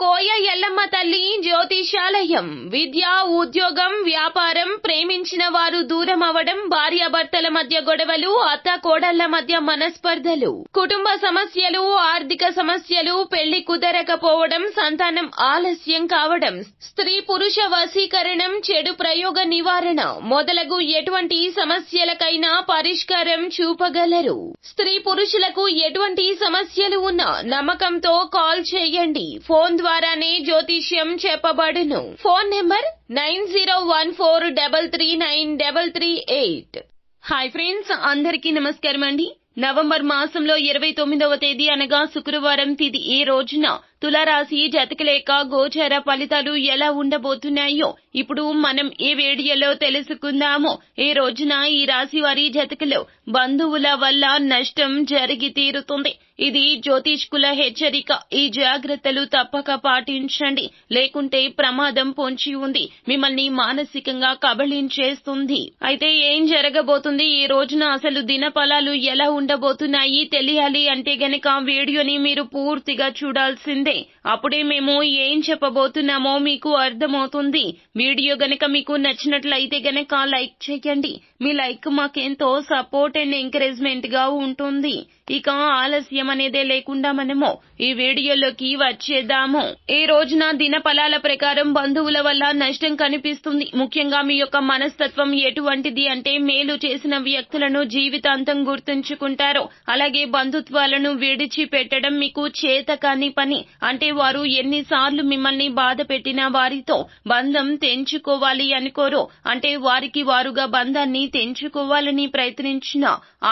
కోయ ఎల్లమ్మ తల్లి జ్యోతిషాలయం. విద్య, ఉద్యోగం, వ్యాపారం, ప్రేమించిన వారు దూరం అవడం, భార్యాభర్తల మధ్య గొడవలు, అత్త కోడళ్ల మధ్య మనస్పర్ధలు, కుటుంబ సమస్యలు, ఆర్థిక సమస్యలు, పెళ్లి కుదరకపోవడం, సంతానం ఆలస్యం కావడం, స్త్రీ పురుష వశీకరణం, చెడు ప్రయోగ నివారణ మొదలగు ఎటువంటి సమస్యలకైనా పరిష్కారం చూపగలరు. స్త్రీ పురుషులకు ఎటువంటి సమస్యలు ఉన్నా నమ్మకంతో కాల్ చేయండి. ఫోన్ ద్వారానే జ్యోతిష్యం చెప్పబడును. Phone number 9014339338. హాయ్ ఫ్రెండ్స్, అందరికీ నమస్కారం అండి. నవంబర్ మాసంలో 29వ తేదీ అనగా శుక్రవారం తిథి ఈ రోజున తులారాశి జాతకులేక గోచార ఫలితాలు ఎలా ఉండబోతున్నాయో ఇప్పుడు మనం ఈ వీడియోలో తెలుసుకుందాము. ఈ రోజున ఈ రాశి వారి జాతకులు బంధువుల వల్ల నష్టం జరిగి తీరుతుంది. ఇది జ్యోతిష్కుల హెచ్చరిక. ఈ జాగ్రత్తలు తప్పక పాటించండి, లేకుంటే ప్రమాదం పొంచి ఉంది. మిమ్మల్ని మానసికంగా కబళించేస్తుంది. అయితే ఏం జరగబోతుంది ఈ రోజున, అసలు దినఫలాలు ఎలా ఉండబోతున్నాయి తెలియాలి అంటే గనక వీడియోని మీరు పూర్తిగా చూడాల్సిందే. అప్పుడే మేము ఏం చెప్పబోతున్నామో మీకు అర్థమవుతుంది. వీడియో గనక మీకు నచ్చినట్లయితే గనక లైక్ చేయండి. మీ లైక్ మాకెంతో సపోర్ట్ అండ్ ఎంకరేజ్మెంట్ గా ఉంటుంది. ఇక ఆలస్యం అనేదే లేకుండా మనము ఈ వీడియోలోకి వచ్చేద్దాము. ఈ రోజున దిన ఫలాల ప్రకారం బంధువుల వల్ల నష్టం కనిపిస్తుంది. ముఖ్యంగా మీ యొక్క మనస్తత్వం ఎటువంటిది అంటే మేలు చేసిన వ్యక్తులను జీవితాంతం గుర్తుంచుకుంటారు. అలాగే బంధుత్వాలను విడిచిపెట్టడం మీకు చేతకాని పని. అంటే వారు ఎన్నిసార్లు మిమ్మల్ని బాధ పెట్టినా వారితో బంధం తెంచుకోవాలి అనుకోరు. అంటే వారికి వారుగా బంధాన్ని తెంచుకోవాలని ప్రయత్నించిన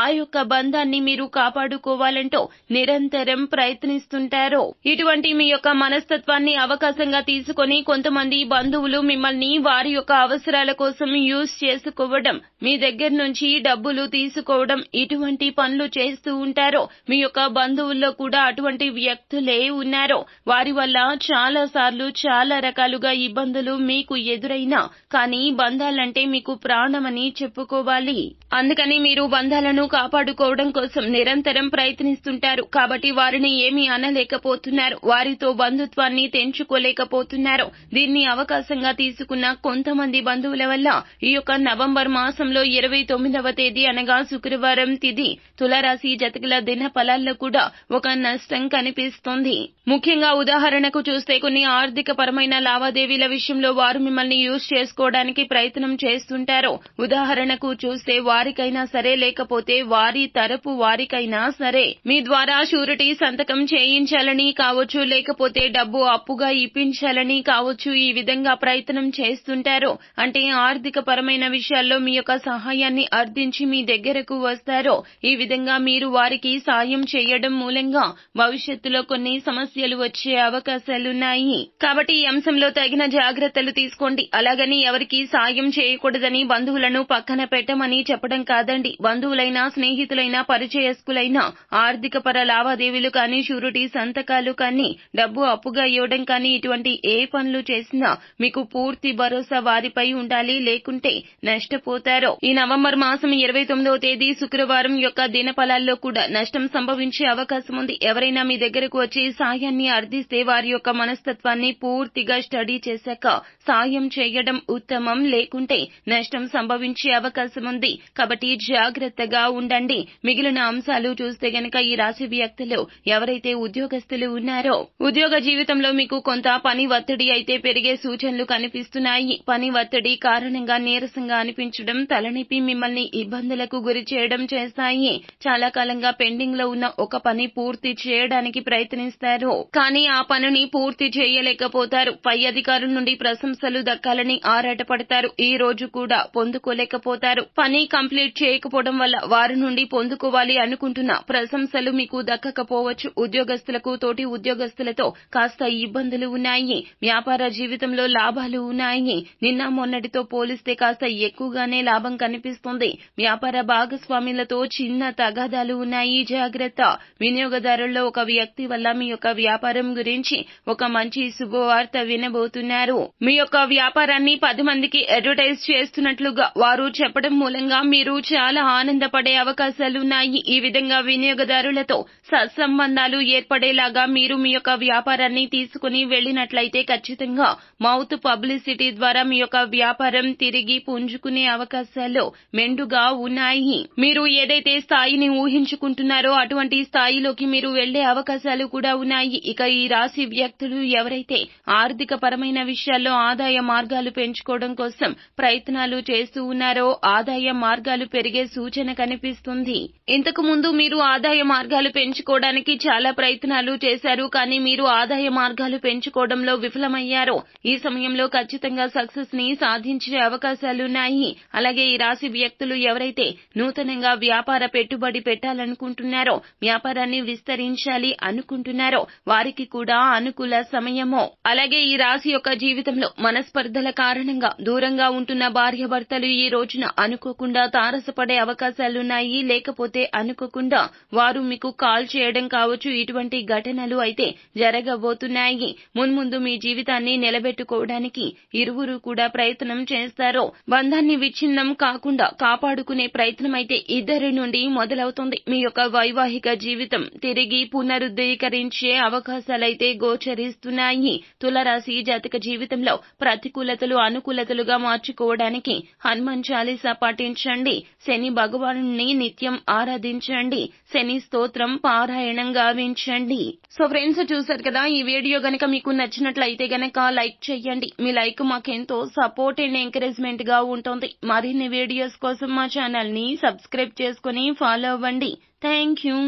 ఆ యొక్క బంధాన్ని మీరు కాపాడుకోవాలంటూ నిరంతరం ప్రయత్నిస్తుంటారు. ఇటువంటి మీ యొక్క మనస్తత్వాన్ని అవకాశంగా తీసుకొని కొంతమంది బంధువులు మిమ్మల్ని వారి యొక్క అవసరాల కోసం యూజ్ చేసుకోవడం, మీ దగ్గర నుంచి డబ్బులు తీసుకోవడం, ఇటువంటి పనులు చేస్తూ ఉంటారు. మీ యొక్క బంధువుల్లో కూడా అటువంటి వ్యక్తులే ఉన్నారు. వారి వల్ల చాలా సార్లు చాలా రకాలుగా ఇబ్బందులు మీకు ఎదురైనా కానీ బంధాలంటే మీకు ప్రాణమని చెప్పుకోవాలి. అందుకని మీరు బంధాలను కాపాడుకోవడం కోసం నిరంతరం ప్రయత్నిస్తుంటారు. కాబట్టి వారిని ఏమీ అనలేకపోతున్నారు, వారితో బంధుత్వాన్ని తెంచుకోలేకపోతున్నారు. దీన్ని అవకాశంగా తీసుకున్న కొంతమంది బంధువుల వల్ల ఈ యొక్క నవంబర్ మాసంలో 29వ తేదీ అనగా శుక్రవారం తిథి తులారాశి జాతకుల దిన ఫలాల్లో కూడా ఒక నష్టం కనిపిస్తుంది. ముఖ్యంగా ఉదాహరణకు చూస్తే కొన్ని ఆర్థిక పరమైన లావాదేవీల విషయంలో వారు మిమ్మల్ని యూజ్ చేసుకోవడానికి ప్రయత్నం చేస్తుంటారు. ఉదాహరణకు చూస్తే వారికైనా సరే, లేకపోతే వారి తరపు వారికైనా సరే మీ ద్వారా షూరిటీ సంతకం చేయించాలని కావచ్చు, లేకపోతే డబ్బు అప్పుగా ఇప్పించాలని కావచ్చు. ఈ విధంగా ప్రయత్నం చేస్తుంటారు. అంటే ఆర్థిక పరమైన విషయాల్లో మీ యొక్క సహాయాన్ని అర్థించి మీ దగ్గరకు వస్తారు. ఈ విధంగా మీరు వారికి సాయం చేయడం మూలంగా భవిష్యత్తులో కొన్ని సమస్యలు వచ్చే అవకాశాలున్నాయి. కాబట్టి ఈ అంశంలో తగిన జాగ్రత్తలు తీసుకోండి. అలాగని ఎవరికి సాయం చేయకూడదని బంధువులను పక్కన పెట్టమని చెప్పడం కాదండి. బంధువులైనా, స్నేహితులైనా, పరిచయస్తులైనా ఆర్థిక పర లావాదేవీలు కానీ, షూరిటీ సంతకాలు కానీ, డబ్బు అప్పుగా ఇవ్వడం కానీ, ఇటువంటి ఏ పనులు చేసినా మీకు పూర్తి భరోసా వారిపై ఉండాలి, లేకుంటే నష్టపోతారు. ఈ నవంబర్ మాసం 29వ తేదీ శుక్రవారం యొక్క దిన ఫలాల్లో కూడా నష్టం సంభవించే అవకాశం ఉంది. ఎవరైనా మీ దగ్గరకు వచ్చి సాయాన్ని అర్థిస్తే వారి యొక్క మనస్తత్వాన్ని పూర్తిగా స్టడీ చేశాక సాయం చేయడం ఉత్తమం, లేకుంటే నష్టం సంభవించే అవకాశం ఉంది. కాబట్టి జాగ్రత్తగా ఉండండి. మిగిలిన అంశాలు చూస్తే గనక ఈ రాశి వ్యక్తులు ఎవరైతే ఉద్యోగస్తులు ఉన్నారో ఉద్యోగ జీవితంలో మీకు కొంత పని ఒత్తిడి అయితే పెరిగే సూచనలు కనిపిస్తున్నాయి. పని ఒత్తిడి కారణంగా నీరసంగా అనిపించడం, తలనొప్పి మిమ్మల్ని ఇబ్బందులకు గురి చేయడం చేస్తాయి. చాలా కాలంగా పెండింగ్ లో ఉన్న ఒక పని పూర్తి చేయడానికి ప్రయత్నిస్తారు, కానీ ఆ పనిని పూర్తి చేయలేకపోతారు. పై అధికారుల నుండి ప్రశంసలు దక్కాలని ఆరాటపడతారు. ఈ రోజు కూడా పొందుకోలేకపోతారు. పని కంప్లీట్ చేయకపోవడం వల్ల వారి నుండి పొందుకోవాలి అనుకుంటున్న ప్రశంసలు మీకు దక్కకపోవచ్చు. ఉద్యోగస్తులకు తోటి ఉద్యోగస్తులతో కాస్త ఇబ్బందులు ఉన్నాయి. వ్యాపార జీవితంలో లాభాలు ఉన్నాయి. నిన్న మొన్నటితో పోలిస్తే కాస్త ఎక్కువగానే లాభం కనిపిస్తుంది. వ్యాపార భాగస్వాములతో చిన్న తగాదాలు ఉన్నాయి, జాగ్రత్త. వినియోగదారుల్లో ఒక వ్యక్తి వల్ల మీ యొక్క వ్యాపార వ్యాపారం గురించి ఒక మంచి శుభవార్త వినబోతున్నారు. మీ యొక్క వ్యాపారాన్ని 10 మందికి అడ్వర్టైజ్ చేస్తున్నట్లుగా వారు చెప్పడం మూలంగా మీరు చాలా ఆనందపడే అవకాశాలున్నాయి. ఈ విధంగా వినియోగదారులతో సత్సంబంధాలు ఏర్పడేలాగా మీరు మీ యొక్క వ్యాపారాన్ని తీసుకుని వెళ్ళినట్లయితే ఖచ్చితంగా మౌత్ పబ్లిసిటీ ద్వారా మీ యొక్క వ్యాపారం తిరిగి పుంజుకునే అవకాశాలు మెండుగా ఉన్నాయి. మీరు ఏదైతే స్థాయిని ఊహించుకుంటున్నారో అటువంటి స్థాయిలోకి మీరు వెళ్లే అవకాశాలు కూడా ఉన్నాయి. ఇక ఈ రాశి వ్యక్తులు ఎవరైతే ఆర్థిక పరమైన విషయాల్లో ఆదాయ మార్గాలు పెంచుకోవడం కోసం ప్రయత్నాలు చేస్తూ ఉన్నారో ఆదాయ మార్గాలు పెరిగే సూచన కనిపిస్తుంది. ఇంతకు ముందు మీరు ఆదాయ మార్గాలు పెంచుకోవడానికి చాలా ప్రయత్నాలు చేశారు, కానీ మీరు ఆదాయ మార్గాలు పెంచుకోవడంలో విఫలమయ్యారు. ఈ సమయంలో ఖచ్చితంగా సక్సెస్ ని సాధించే అవకాశాలున్నాయి. అలాగే ఈ రాశి వ్యక్తులు ఎవరైతే నూతనంగా వ్యాపార పెట్టుబడి పెట్టాలనుకుంటున్నారో, వ్యాపారాన్ని విస్తరించాలి అనుకుంటున్నారో వారికి కూడా అనుకూల సమయము. అలాగే ఈ రాశి యొక్క జీవితంలో మనస్పర్ధల కారణంగా దూరంగా ఉంటున్న భార్యాభర్తలు ఈ రోజున అనుకోకుండా తారసపడే అవకాశాలున్నాయి. లేకపోతే అనుకోకుండా వారు మీకు కాల్ చేయడం కావచ్చు. ఇటువంటి ఘటనలు అయితే జరగబోతున్నాయి. మున్ముందు మీ జీవితాన్ని నిలబెట్టుకోవడానికి ఇరువురు కూడా ప్రయత్నం చేస్తారు. బంధాన్ని విచ్ఛిన్నం కాకుండా కాపాడుకునే ప్రయత్నం అయితే ఇద్దరి నుండి మొదలవుతుంది. మీ యొక్క వైవాహిక జీవితం తిరిగి పునరుద్ధీకరించే అవకాశాలైతే గోచరిస్తున్నాయి. తులారాశి జాతక జీవితంలో ప్రతికూలతలు అనుకూలతలుగా మార్చుకోవడానికి హనుమాన్ చాలీసా పాటించండి. శని భగవానుని నిత్యం ఆరాధించండి. శని స్తోత్రం పారాయణం గావించండి. సో ఫ్రెండ్స్, చూసారు కదా, ఈ వీడియో గనక మీకు నచ్చినట్లయితే గనక లైక్ చేయండి. మీ లైక్ మాకెంతో సపోర్ట్ అండ్ ఎంకరేజ్మెంట్ గా ఉంటుంది. మరిన్ని వీడియోస్ కోసం మా ఛానల్ ని సబ్స్క్రైబ్ చేసుకుని ఫాలో అవ్వండి. Thank you.